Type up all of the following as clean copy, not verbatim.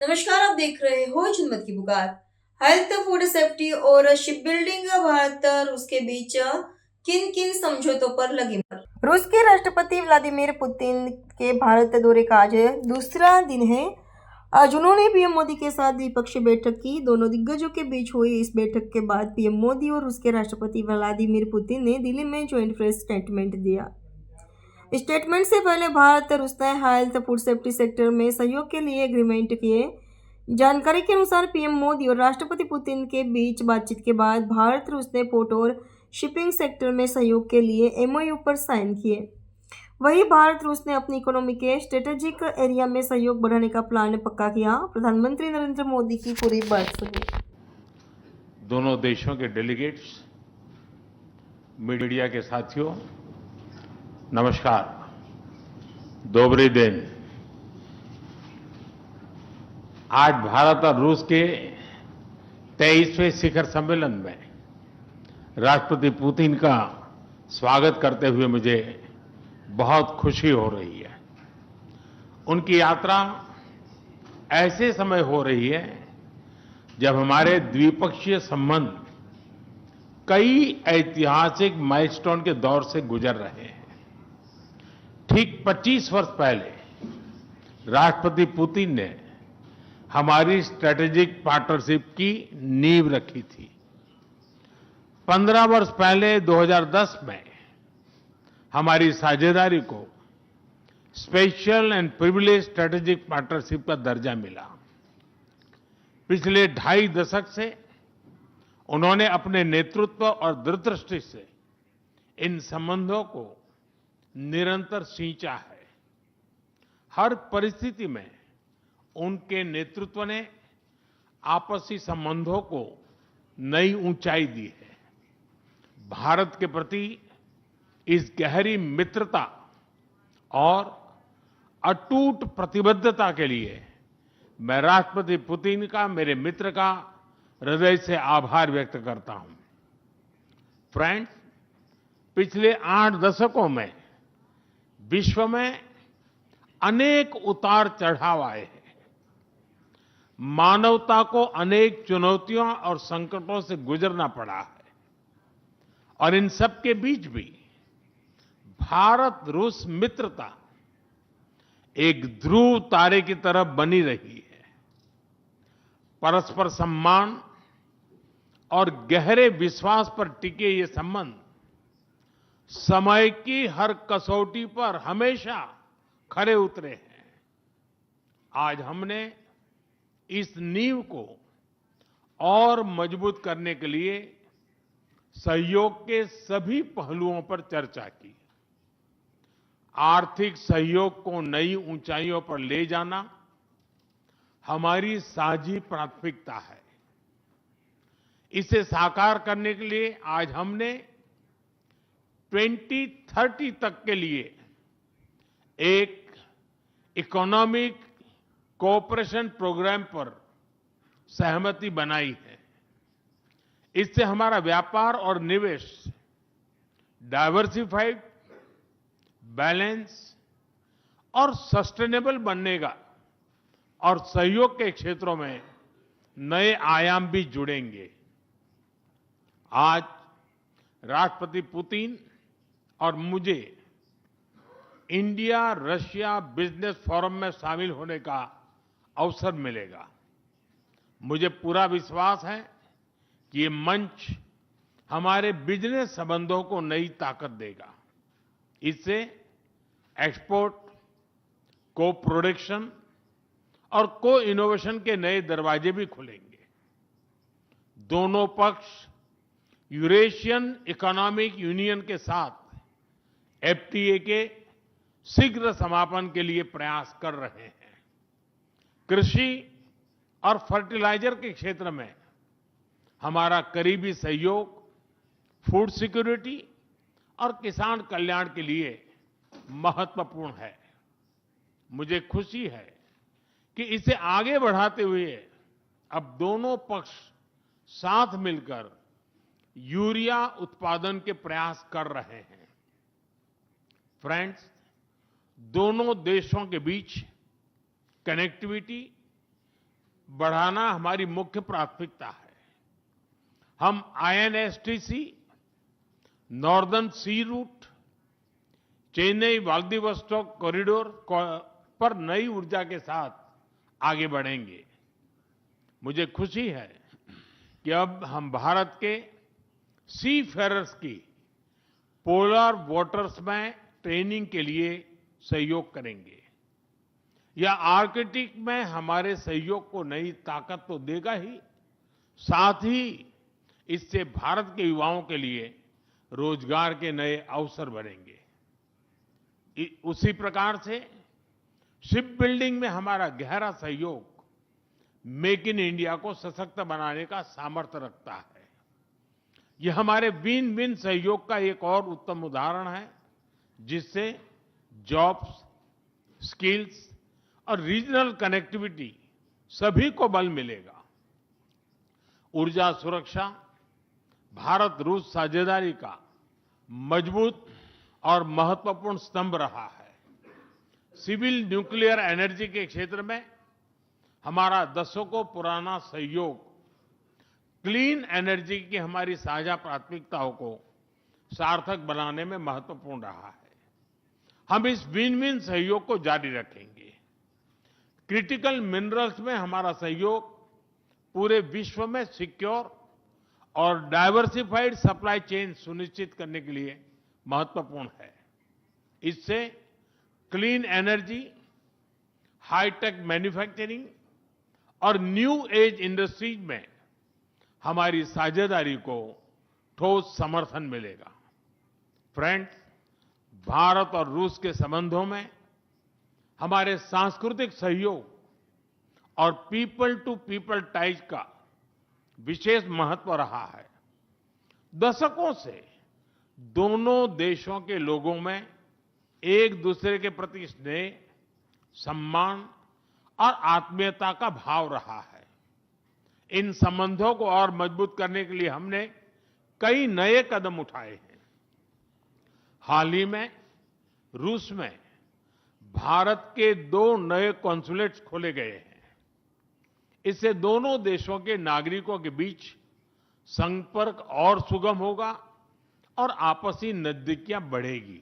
नमस्कार, आप देख रहे हो जनमत की पुकार। हेल्थ, फूड सेफ्टी और शिप बिल्डिंग भारत और रूस के बीच किन किन समझौतों पर लगी मुहर। रूस के राष्ट्रपति व्लादिमीर पुतिन के भारत दौरे का आज दूसरा दिन है। आज उन्होंने पीएम मोदी के साथ द्विपक्षीय बैठक की। दोनों दिग्गजों के बीच हुई इस बैठक के बाद पीएम मोदी और रूस के राष्ट्रपति व्लादिमीर पुतिन ने दिल्ली में ज्वाइंट प्रेस स्टेटमेंट दिया। स्टेटमेंट से पहले भारत और रूस ने हेल्थ, फूड सेफ्टी सेक्टर में सहयोग के लिए एग्रीमेंट किए। जानकारी के अनुसार पीएम मोदी और राष्ट्रपति पुतिन के बीच बातचीत के बाद भारत रूस ने पोर्ट और शिपिंग सेक्टर में सहयोग के लिए एमओयू पर साइन किए। वहीं भारत रूस ने अपनी इकोनॉमी के स्ट्रेटेजिक एरिया में सहयोग बढ़ाने का प्लान पक्का किया। प्रधानमंत्री नरेंद्र मोदी की पूरी बात सुनिए। दोनों देशों के डेलीगेट्स, मीडिया के साथियों, नमस्कार। दोबरे दिन। आज भारत और रूस के 23वें शिखर सम्मेलन में राष्ट्रपति पुतिन का स्वागत करते हुए मुझे बहुत खुशी हो रही है। उनकी यात्रा ऐसे समय हो रही है जब हमारे द्विपक्षीय संबंध कई ऐतिहासिक माइलस्टोन के दौर से गुजर रहे हैं। ठीक 25 वर्ष पहले राष्ट्रपति पुतिन ने हमारी स्ट्रेटेजिक पार्टनरशिप की नींव रखी थी। 15 वर्ष पहले 2010 में हमारी साझेदारी को special and privilege strategic partnership का दर्जा मिला। पिछले 2.5 दशक से उन्होंने अपने नेतृत्व और दूरदृष्टि से इन संबंधों को निरंतर सींचा है। हर परिस्थिति में उनके नेतृत्व ने आपसी संबंधों को नई ऊंचाई दी है। भारत के प्रति इस गहरी मित्रता और अटूट प्रतिबद्धता के लिए मैं राष्ट्रपति पुतिन का, मेरे मित्र का हृदय से आभार व्यक्त करता हूं। फ्रेंड्स, पिछले 8 दशकों में विश्व में अनेक उतार चढ़ाव आए हैं। मानवता को अनेक चुनौतियों और संकटों से गुजरना पड़ा है और इन सब के बीच भी भारत रूस मित्रता एक ध्रुव तारे की तरह बनी रही है। परस्पर सम्मान और गहरे विश्वास पर टिके ये संबंध समय की हर कसौटी पर हमेशा खरे उतरे हैं। आज हमने इस नींव को और मजबूत करने के लिए सहयोग के सभी पहलुओं पर चर्चा की। आर्थिक सहयोग को नई ऊंचाइयों पर ले जाना हमारी साझी प्राथमिकता है। इसे साकार करने के लिए आज हमने 2030 तक के लिए एक इकोनॉमिक कोऑपरेशन प्रोग्राम पर सहमति बनाई है। इससे हमारा व्यापार और निवेश डाइवर्सिफाइड, बैलेंस और सस्टेनेबल बनेगा और सहयोग के क्षेत्रों में नए आयाम भी जुड़ेंगे। आज राष्ट्रपति पुतिन और मुझे इंडिया रशिया बिजनेस फोरम में शामिल होने का अवसर मिलेगा। मुझे पूरा विश्वास है कि ये मंच हमारे बिजनेस संबंधों को नई ताकत देगा। इससे एक्सपोर्ट, को प्रोडक्शन और को इनोवेशन के नए दरवाजे भी खुलेंगे। दोनों पक्ष यूरेशियन इकोनॉमिक यूनियन के साथ एफटीए के शीघ्र समापन के लिए प्रयास कर रहे हैं। कृषि और फर्टिलाइजर के क्षेत्र में हमारा करीबी सहयोग फूड सिक्योरिटी और किसान कल्याण के लिए महत्वपूर्ण है। मुझे खुशी है कि इसे आगे बढ़ाते हुए अब दोनों पक्ष साथ मिलकर यूरिया उत्पादन के प्रयास कर रहे हैं। फ्रेंड्स, दोनों देशों के बीच कनेक्टिविटी बढ़ाना हमारी मुख्य प्राथमिकता है। हम आईएनएसटीसी, नॉर्दर्न सी रूट, चेन्नई व्लादिवोस्टोक कॉरिडोर पर नई ऊर्जा के साथ आगे बढ़ेंगे। मुझे खुशी है कि अब हम भारत के सी फेरर्स की पोलर वाटर्स में ट्रेनिंग के लिए सहयोग करेंगे। यह आर्कटिक में हमारे सहयोग को नई ताकत तो देगा ही, साथ ही इससे भारत के युवाओं के लिए रोजगार के नए अवसर बनेंगे। उसी प्रकार से शिप बिल्डिंग में हमारा गहरा सहयोग मेक इन इंडिया को सशक्त बनाने का सामर्थ्य रखता है। यह हमारे विन विन सहयोग का एक और उत्तम उदाहरण है, जिससे जॉब्स, स्किल्स और रीजनल कनेक्टिविटी सभी को बल मिलेगा। ऊर्जा सुरक्षा भारत रूस साझेदारी का मजबूत और महत्वपूर्ण स्तंभ रहा है। सिविल न्यूक्लियर एनर्जी के क्षेत्र में हमारा दशकों पुराना सहयोग क्लीन एनर्जी की हमारी साझा प्राथमिकताओं को सार्थक बनाने में महत्वपूर्ण रहा है। हम इस विन विन सहयोग को जारी रखेंगे। क्रिटिकल मिनरल्स में हमारा सहयोग पूरे विश्व में सिक्योर और डाइवर्सिफाइड सप्लाई चेन सुनिश्चित करने के लिए महत्वपूर्ण है। इससे क्लीन एनर्जी, हाईटेक मैन्युफैक्चरिंग और न्यू एज इंडस्ट्रीज में हमारी साझेदारी को ठोस समर्थन मिलेगा। फ्रेंड्स, भारत और रूस के संबंधों में हमारे सांस्कृतिक सहयोग और पीपल टू पीपल टाइज का विशेष महत्व रहा है। दशकों से दोनों देशों के लोगों में एक दूसरे के प्रति स्नेह, सम्मान और आत्मीयता का भाव रहा है। इन संबंधों को और मजबूत करने के लिए हमने कई नए कदम उठाए हैं। हाल ही में रूस में भारत के 2 नए कॉन्सुलेट्स खोले गए हैं। इससे दोनों देशों के नागरिकों के बीच संपर्क और सुगम होगा और आपसी नजदीकियां बढ़ेगी।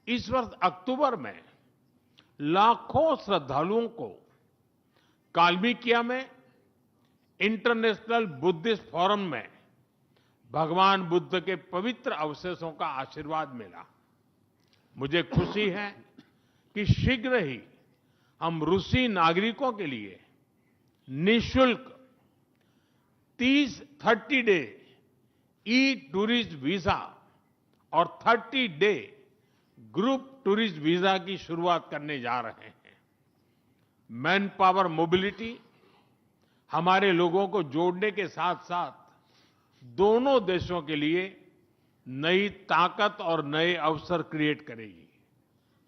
इस वर्ष अक्टूबर में लाखों श्रद्धालुओं को काल्मिकिया में इंटरनेशनल बुद्धिस्ट फोरम में भगवान बुद्ध के पवित्र अवशेषों का आशीर्वाद मिला। मुझे खुशी है कि शीघ्र ही हम रूसी नागरिकों के लिए निःशुल्क 30 डे ई टूरिस्ट वीजा और 30 डे ग्रुप टूरिस्ट वीजा की शुरुआत करने जा रहे हैं। मैन पावर मोबिलिटी हमारे लोगों को जोड़ने के साथ साथ दोनों देशों के लिए नई ताकत और नए अवसर क्रिएट करेगी।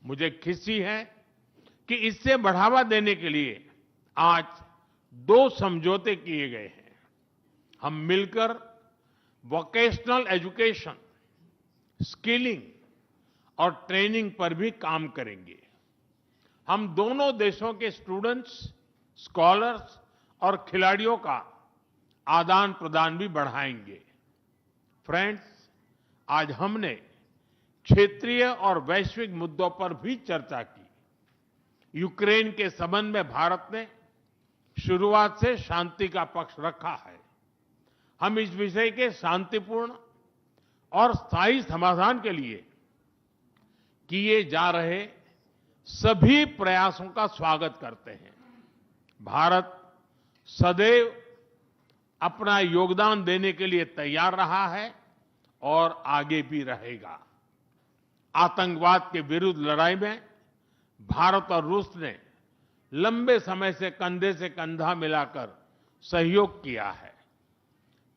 मुझे खुशी है कि इससे बढ़ावा देने के लिए आज 2 समझौते किए गए हैं। हम मिलकर वोकेशनल एजुकेशन, स्किलिंग और ट्रेनिंग पर भी काम करेंगे। हम दोनों देशों के स्टूडेंट्स, स्कॉलर्स और खिलाड़ियों का आदान प्रदान भी बढ़ाएंगे। फ्रेंड्स, आज हमने क्षेत्रीय और वैश्विक मुद्दों पर भी चर्चा की। यूक्रेन के संबंध में भारत ने शुरुआत से शांति का पक्ष रखा है। हम इस विषय के शांतिपूर्ण और स्थायी समाधान के लिए किए जा रहे सभी प्रयासों का स्वागत करते हैं। भारत सदैव अपना योगदान देने के लिए तैयार रहा है और आगे भी रहेगा। आतंकवाद के विरुद्ध लड़ाई में भारत और रूस ने लंबे समय से कंधा मिलाकर सहयोग किया है।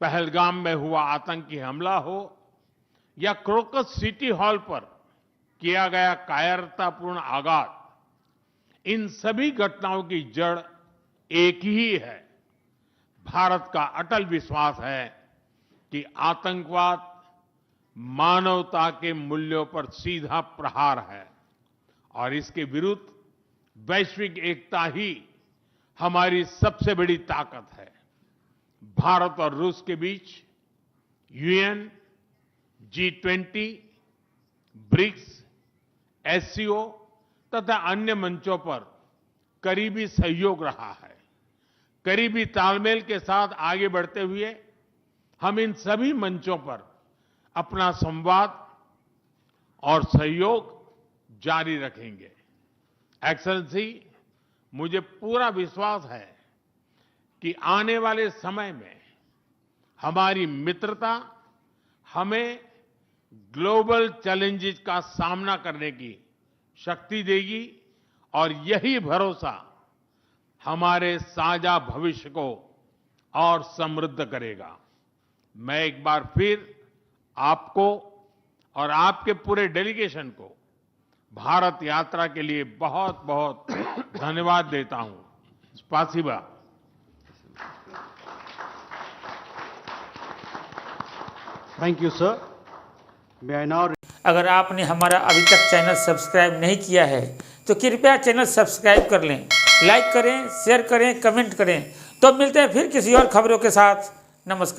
पहलगाम में हुआ आतंकी हमला हो या क्रोकस सिटी हॉल पर किया गया कायरतापूर्ण आघात, इन सभी घटनाओं की जड़ एक ही है। भारत का अटल विश्वास है कि आतंकवाद मानवता के मूल्यों पर सीधा प्रहार है और इसके विरुद्ध वैश्विक एकता ही हमारी सबसे बड़ी ताकत है। भारत और रूस के बीच यूएन, G20, ब्रिक्स, एससीओ तथा अन्य मंचों पर करीबी सहयोग रहा है। करीबी तालमेल के साथ आगे बढ़ते हुए हम इन सभी मंचों पर अपना संवाद और सहयोग जारी रखेंगे। एक्सेलेंसी, मुझे पूरा विश्वास है कि आने वाले समय में हमारी मित्रता हमें ग्लोबल चैलेंजेस का सामना करने की शक्ति देगी और यही भरोसा हमारे साझा भविष्य को और समृद्ध करेगा। मैं एक बार फिर आपको और आपके पूरे डेलीगेशन को भारत यात्रा के लिए बहुत बहुत धन्यवाद देता हूं। स्पासिबा। Thank you, sir. May I now... अगर आपने हमारा अभी तक चैनल सब्सक्राइब नहीं किया है तो कृपया चैनल सब्सक्राइब कर लें, लाइक करें, शेयर करें, कमेंट करें। तो मिलते हैं फिर किसी और खबरों के साथ। नमस्कार।